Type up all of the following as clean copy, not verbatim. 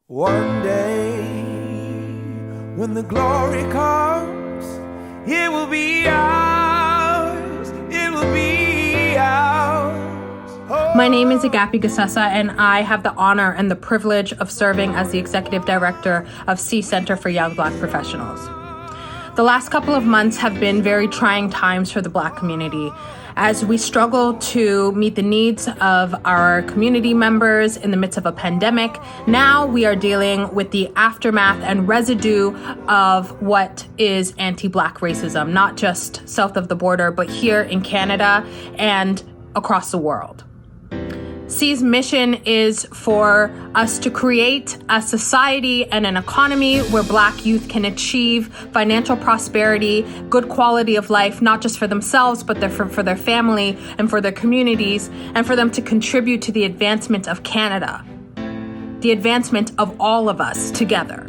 One day, when the glory comes, it will be ours, it will be ours. Oh. My name is Agapi Gessesse, and I have the honor and the privilege of serving as the Executive Director of CEE Center for Young Black Professionals. The last couple of months have been very trying times for the Black community as we struggle to meet the needs of our community members in the midst of a pandemic. Now we are dealing with the aftermath and residue of what is anti-Black racism, not just south of the border, but here in Canada and across the world. CEE's mission is for us to create a society and an economy where Black youth can achieve financial prosperity, good quality of life, not just for themselves, but for their family and for their communities, and for them to contribute to the advancement of Canada, the advancement of all of us together.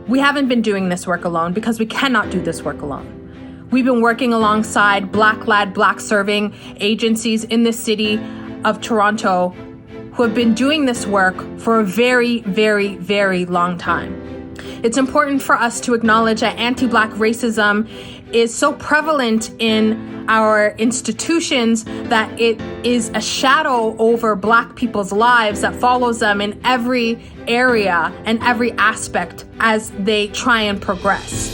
We haven't been doing this work alone because we cannot do this work alone. We've been working alongside Black-led, Black-serving agencies in the city of Toronto who have been doing this work for a very, very, very long time. It's important for us to acknowledge that anti-Black racism is so prevalent in our institutions that it is a shadow over Black people's lives that follows them in every area and every aspect as they try and progress.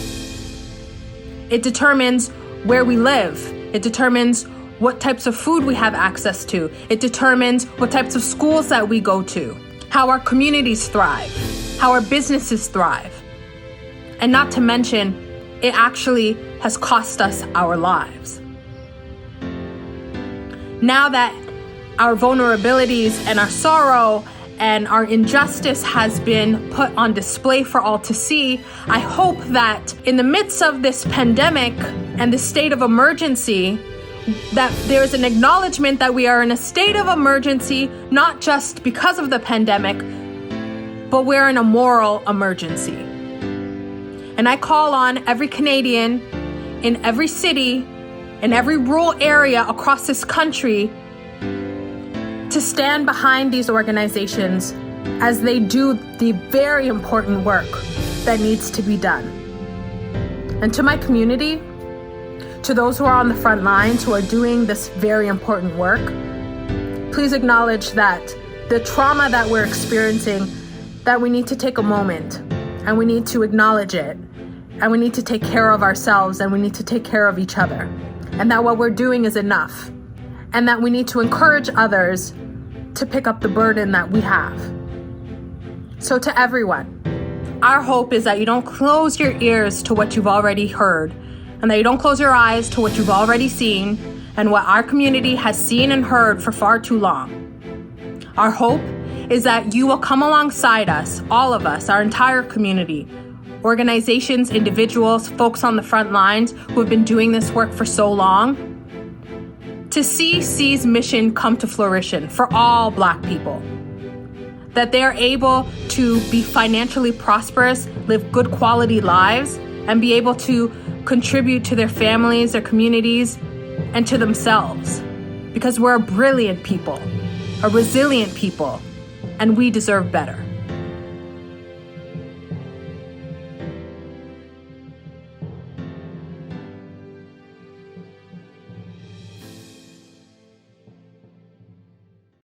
It determines where we live. It determines what types of food we have access to. It determines what types of schools that we go to, how our communities thrive, how our businesses thrive. And not to mention, it actually has cost us our lives. Now that our vulnerabilities and our sorrow and our injustice has been put on display for all to see, I hope that in the midst of this pandemic and the state of emergency, that there's an acknowledgement that we are in a state of emergency, not just because of the pandemic, but we're in a moral emergency. And I call on every Canadian in every city, in every rural area across this country to stand behind these organizations as they do the very important work that needs to be done. And to my community, to those who are on the front lines, who are doing this very important work, please acknowledge that the trauma that we're experiencing, that we need to take a moment and we need to acknowledge it, and we need to take care of ourselves and we need to take care of each other, and that what we're doing is enough, and that we need to encourage others to pick up the burden that we have. So to everyone, our hope is that you don't close your ears to what you've already heard, and that you don't close your eyes to what you've already seen and what our community has seen and heard for far too long. Our hope is that you will come alongside us, all of us, our entire community, organizations, individuals, folks on the front lines who have been doing this work for so long, to see CEE's mission come to fruition for all Black people. That they are able to be financially prosperous, live good quality lives, and be able to contribute to their families, their communities, and to themselves. Because we're a brilliant people, a resilient people, and we deserve better.